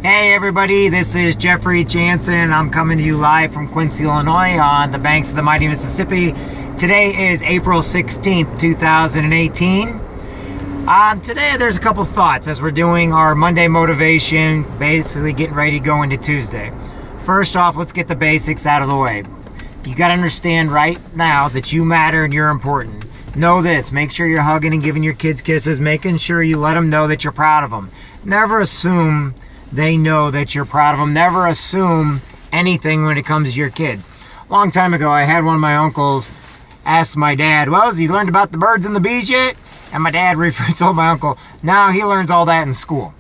Hey everybody, this is Jeffrey Jansen. I'm coming to you live from Quincy, Illinois on the banks of the mighty Mississippi. Today is April 16th, 2018. Today there's a couple thoughts as we're doing our Monday motivation, basically getting ready to go into Tuesday. First off, let's get the basics out of the way. You got to understand right now that you matter and you're important. Know this, make sure you're hugging and giving your kids kisses, making sure you let them know that you're proud of them. Never assume they know that you're proud of them. Never assume anything when it comes to your kids. A long time ago, I had one of my uncles ask my dad, well, has he learned about the birds and the bees yet? And my dad told my uncle, no, he learns all that in school.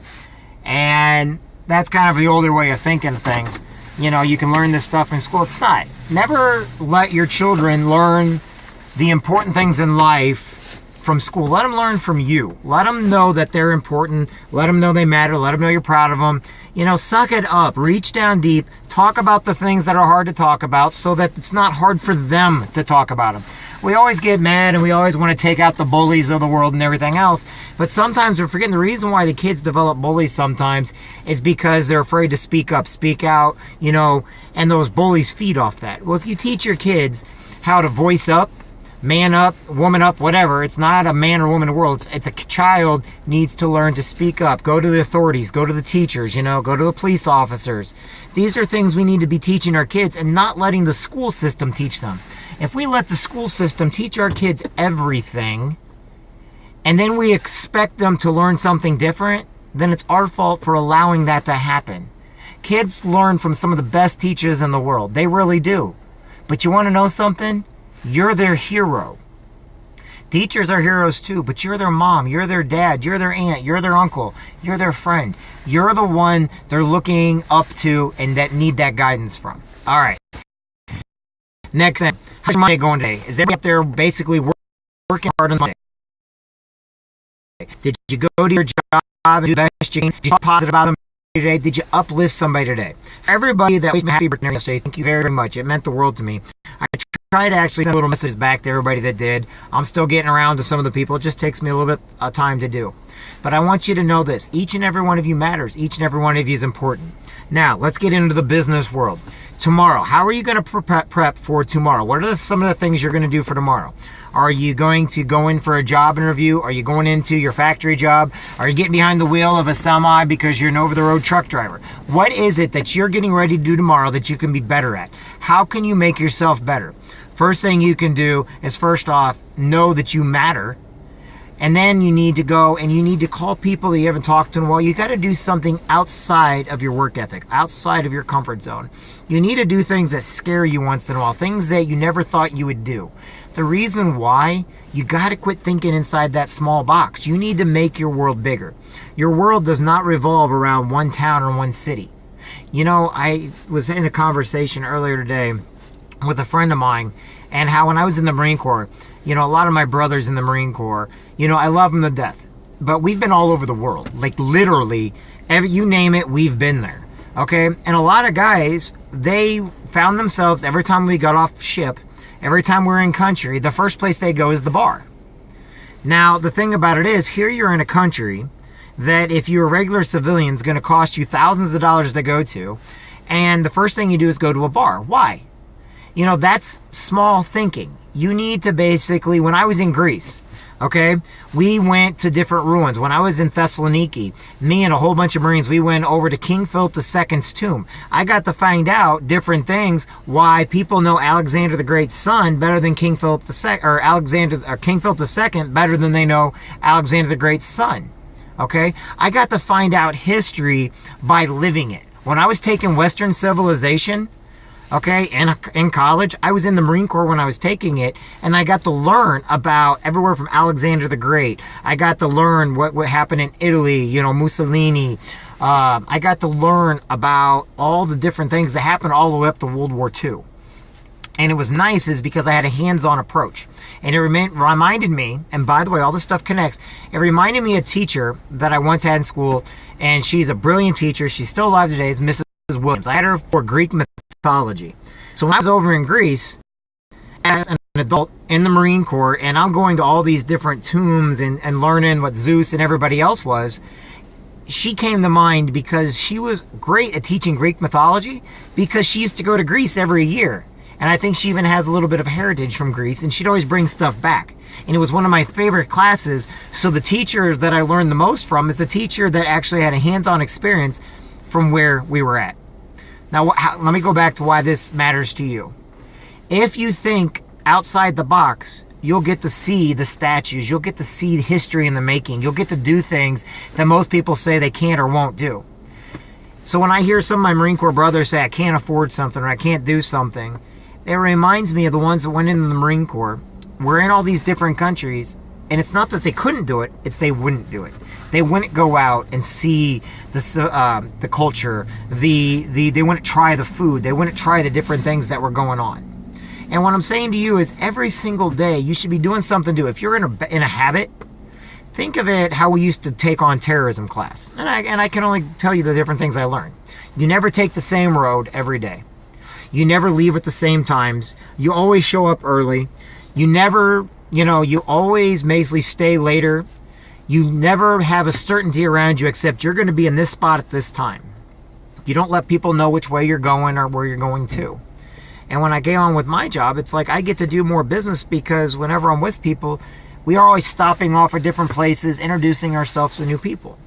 And that's kind of the older way of thinking of things. You know, you can learn this stuff in school. It's not. Never let your children learn the important things in life from school. Let them learn from you. Let them know that they're important. Let them know they matter. Let them know you're proud of them. You know, suck it up. Reach down deep. Talk about the things that are hard to talk about so that it's not hard for them to talk about them. We always get mad and we always want to take out the bullies of the world and everything else. But sometimes we're forgetting the reason why the kids develop bullies sometimes is because they're afraid to speak up, speak out, you know, and those bullies feed off that. Well, if you teach your kids how to voice up, man up, woman up, whatever. It's not a man or woman world. It's a child needs to learn to speak up. Go to the authorities. Go to the teachers, you know, go to the police officers. These are things we need to be teaching our kids and not letting the school system teach them. If we let the school system teach our kids everything and then we expect them to learn something different, then it's our fault for allowing that to happen. Kids learn from some of the best teachers in the world. They really do. But you want to know something? You're their hero. Teachers are heroes too, but you're their mom, you're their dad, you're their aunt, you're their uncle, you're their friend. You're the one they're looking up to and that need that guidance from. All right. Next thing, how's your Monday going today? Is everybody up there basically working hard on Monday? Did you go to your job and do the best you can? Did you talk positive about them today? Did you uplift somebody today? For everybody that was happy birthday yesterday, thank you very much. It meant the world to me. I tried to actually send little messages back to everybody that did. I'm still getting around to some of the people. It just takes me a little bit of time to do. But I want you to know this. Each and every one of you matters. Each and every one of you is important. Now, let's get into the business world. Tomorrow, how are you going to prep for tomorrow? What are some of the things you're going to do for tomorrow? Are you going to go in for a job interview? Are you going into your factory job? Are you getting behind the wheel of a semi because you're an over-the-road truck driver? What is it that you're getting ready to do tomorrow that you can be better at? How can you make yourself better? First thing you can do is, first off, know that you matter. And then you need to go and you need to call people that you haven't talked to in a while. You got to do something outside of your work ethic, outside of your comfort zone. You need to do things that scare you once in a while, things that you never thought you would do. The reason why, you got to quit thinking inside that small box. You need to make your world bigger. Your world does not revolve around one town or one city. You know, I was in a conversation earlier today with a friend of mine, and how when I was in the Marine Corps, you know, a lot of my brothers in the Marine Corps, you know, I love them to death. But we've been all over the world. Like literally, you name it, we've been there. Okay? And a lot of guys, they found themselves, every time we got off ship, every time we're in country, the first place they go is the bar. Now, the thing about it is, here you're in a country that if you're a regular civilian, is going to cost you thousands of dollars to go to. And the first thing you do is go to a bar. Why? You know, that's small thinking. You need to basically, when I was in Greece, okay, we went to different ruins. When I was in Thessaloniki, me and a whole bunch of Marines, we went over to King Philip II's tomb. I got to find out different things, why people know Alexander the Great's son better than King Philip II, or King Philip II better than they know Alexander the Great's son. Okay, I got to find out history by living it. When I was taking Western civilization, okay, in college, I was in the Marine Corps when I was taking it, and I got to learn about everywhere from Alexander the Great. I got to learn what happened in Italy, you know, Mussolini. I got to learn about all the different things that happened all the way up to World War II. And it was nice is because I had a hands-on approach. And it reminded me, and by the way, all this stuff connects, it reminded me of a teacher that I once had in school, and she's a brilliant teacher. She's still alive today. It's Mrs. Williams. I had her for Greek mythology. So when I was over in Greece, as an adult in the Marine Corps, and I'm going to all these different tombs and learning what Zeus and everybody else was, she came to mind because she was great at teaching Greek mythology, because she used to go to Greece every year. And I think she even has a little bit of heritage from Greece, and she'd always bring stuff back. And it was one of my favorite classes. So the teacher that I learned the most from is the teacher that actually had a hands-on experience from where we were at. Now, let me go back to why this matters to you. If you think outside the box, you'll get to see the statues. You'll get to see history in the making. You'll get to do things that most people say they can't or won't do. So when I hear some of my Marine Corps brothers say, I can't afford something or I can't do something, it reminds me of the ones that went into the Marine Corps. We're in all these different countries, and it's not that they couldn't do it, it's they wouldn't do it. They wouldn't go out and see the culture. They wouldn't try the food. They wouldn't try the different things that were going on. And what I'm saying to you is every single day you should be doing something to. If you're in a habit, think of it how we used to take on terrorism class. And I can only tell you the different things I learned. You never take the same road every day. You never leave at the same times. You always show up early. You never, you always basically stay later. You never have a certainty around you except you're going to be in this spot at this time. You don't let people know which way you're going or where you're going to. And when I get on with my job, it's like I get to do more business because whenever I'm with people, we are always stopping off at different places, introducing ourselves to new people.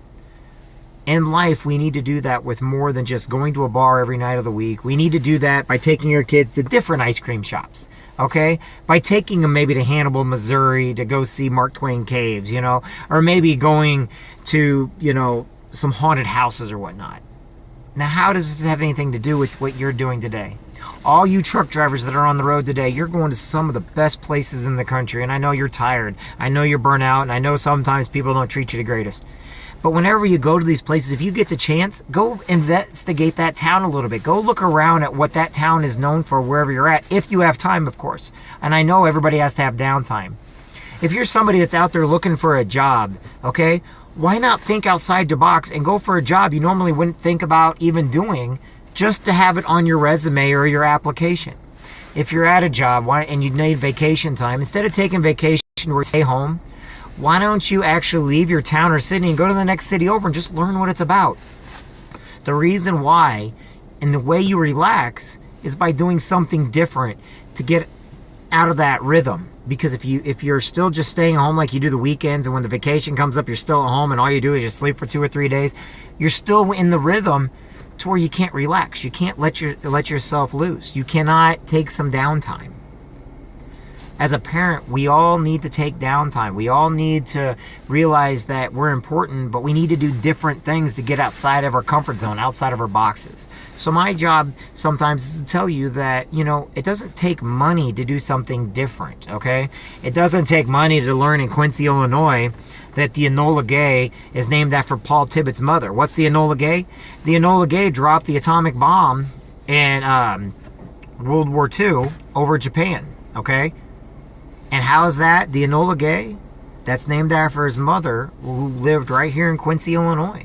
In life, we need to do that with more than just going to a bar every night of the week. We need to do that by taking your kids to different ice cream shops, okay? By taking them maybe to Hannibal, Missouri to go see Mark Twain caves, or maybe going to, some haunted houses or whatnot. Now, how does this have anything to do with what you're doing today? All you truck drivers that are on the road today, you're going to some of the best places in the country, and I know you're tired. I know you're burnt out, and I know sometimes people don't treat you the greatest. But whenever you go to these places, if you get the chance, go investigate that town a little bit. Go look around at what that town is known for wherever you're at, if you have time, of course. And I know everybody has to have downtime. If you're somebody that's out there looking for a job, okay, why not think outside the box and go for a job you normally wouldn't think about even doing, just to have it on your resume or your application? If you're at a job and you need vacation time, instead of taking vacation or stay home, why don't you actually leave your town or city and go to the next city over and just learn what it's about? The reason why and the way you relax is by doing something different to get out of that rhythm. Because if you're still just staying home like you do the weekends, and when the vacation comes up you're still at home and all you do is just sleep for 2 or 3 days, you're still in the rhythm to where you can't relax. You can't let yourself loose. You cannot take some downtime. As a parent, we all need to take downtime. We all need to realize that we're important, but we need to do different things to get outside of our comfort zone, outside of our boxes. So my job sometimes is to tell you that, it doesn't take money to do something different, okay? It doesn't take money to learn in Quincy, Illinois, that the Enola Gay is named after Paul Tibbitt's mother. What's the Enola Gay? The Enola Gay dropped the atomic bomb in World War II over Japan, okay? And how is that? The Enola Gay? That's named after his mother, who lived right here in Quincy, Illinois.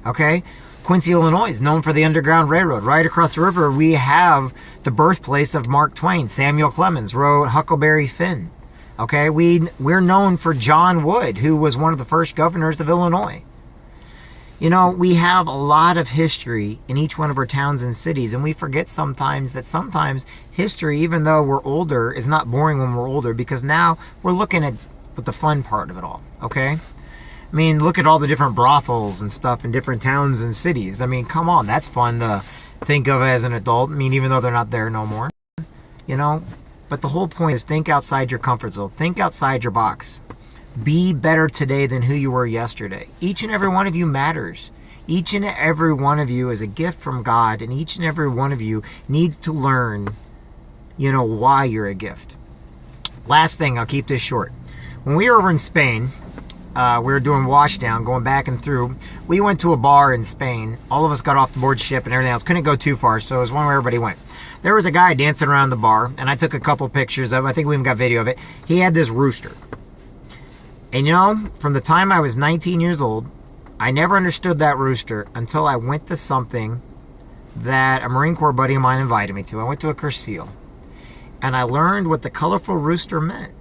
Okay? Quincy, Illinois is known for the Underground Railroad. Right across the river, we have the birthplace of Mark Twain. Samuel Clemens wrote Huckleberry Finn. Okay? We're known for John Wood, who was one of the first governors of Illinois. We have a lot of history in each one of our towns and cities, and we forget sometimes that history, even though we're older, is not boring when we're older, because now we're looking at the fun part of it all, okay? I mean, look at all the different brothels and stuff in different towns and cities. I mean, come on, that's fun to think of as an adult. I mean, even though they're not there no more, But the whole point is think outside your comfort zone. Think outside your box. Be better today than who you were yesterday. Each and every one of you matters. Each and every one of you is a gift from God, and each and every one of you needs to learn, why you're a gift. Last thing, I'll keep this short. When we were over in Spain, we were doing washdown, going back and through. We went to a bar in Spain. All of us got off the board ship and everything else. Couldn't go too far, so it was one where everybody went. There was a guy dancing around the bar, and I took a couple pictures of it. I think we even got video of it. He had this rooster. And from the time I was 19 years old, I never understood that rooster until I went to something that a Marine Corps buddy of mine invited me to. I went to a Cursil, and I learned what the colorful rooster meant.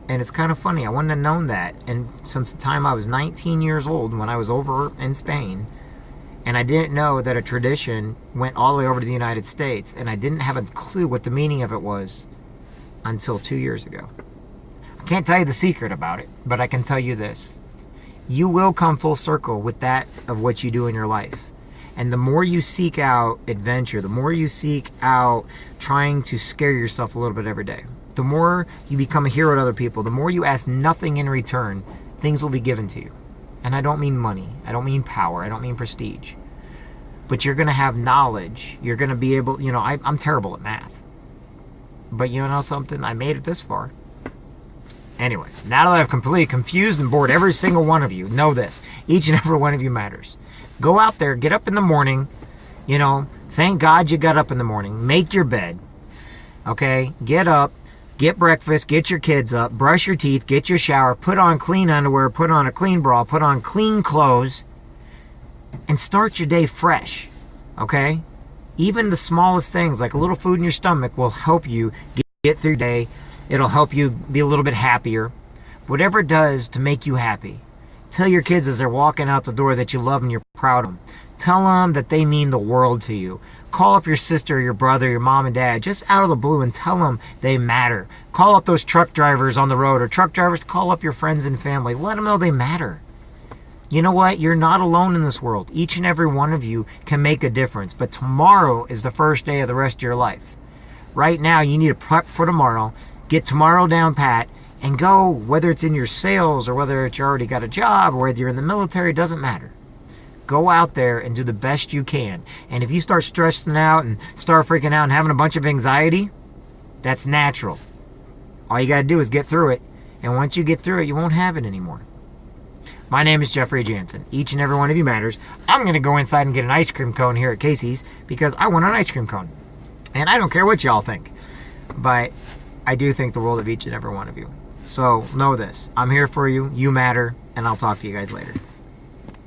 And it's kind of funny. I wouldn't have known that. And since the time I was 19 years old, when I was over in Spain, and I didn't know that a tradition went all the way over to the United States, and I didn't have a clue what the meaning of it was until 2 years ago. I can't tell you the secret about it, but I can tell you this. You will come full circle with that of what you do in your life. And the more you seek out adventure, the more you seek out trying to scare yourself a little bit every day, the more you become a hero to other people, the more you ask nothing in return, things will be given to you. And I don't mean money, I don't mean power, I don't mean prestige. But you're going to have knowledge. You're going to be able, I'm terrible at math. But you know something? I made it this far. Anyway, now that I've completely confused and bored every single one of you, know this. Each and every one of you matters. Go out there, get up in the morning. Thank God you got up in the morning. Make your bed. Okay? Get up. Get breakfast, get your kids up, brush your teeth, get your shower, put on clean underwear, put on a clean bra, put on clean clothes, and start your day fresh, okay? Even the smallest things, like a little food in your stomach, will help you get through your day. It'll help you be a little bit happier. Whatever it does to make you happy. Tell your kids as they're walking out the door that you love them and you're proud of them. Tell them that they mean the world to you. Call up your sister, your brother, your mom and dad, just out of the blue, and tell them they matter. Call up those truck drivers on the road, or truck drivers, call up your friends and family. Let them know they matter. You know what? You're not alone in this world. Each and every one of you can make a difference. But tomorrow is the first day of the rest of your life. Right now, you need to prep for tomorrow. Get tomorrow down pat and go, whether it's in your sales or whether it's you already got a job or whether you're in the military, it doesn't matter. Go out there and do the best you can. And if you start stressing out and start freaking out and having a bunch of anxiety, that's natural. All you got to do is get through it. And once you get through it, you won't have it anymore. My name is Jeffrey Jansen. Each and every one of you matters. I'm going to go inside and get an ice cream cone here at Casey's because I want an ice cream cone. And I don't care what y'all think. But I do think the world of each and every one of you. So know this. I'm here for you. You matter. And I'll talk to you guys later.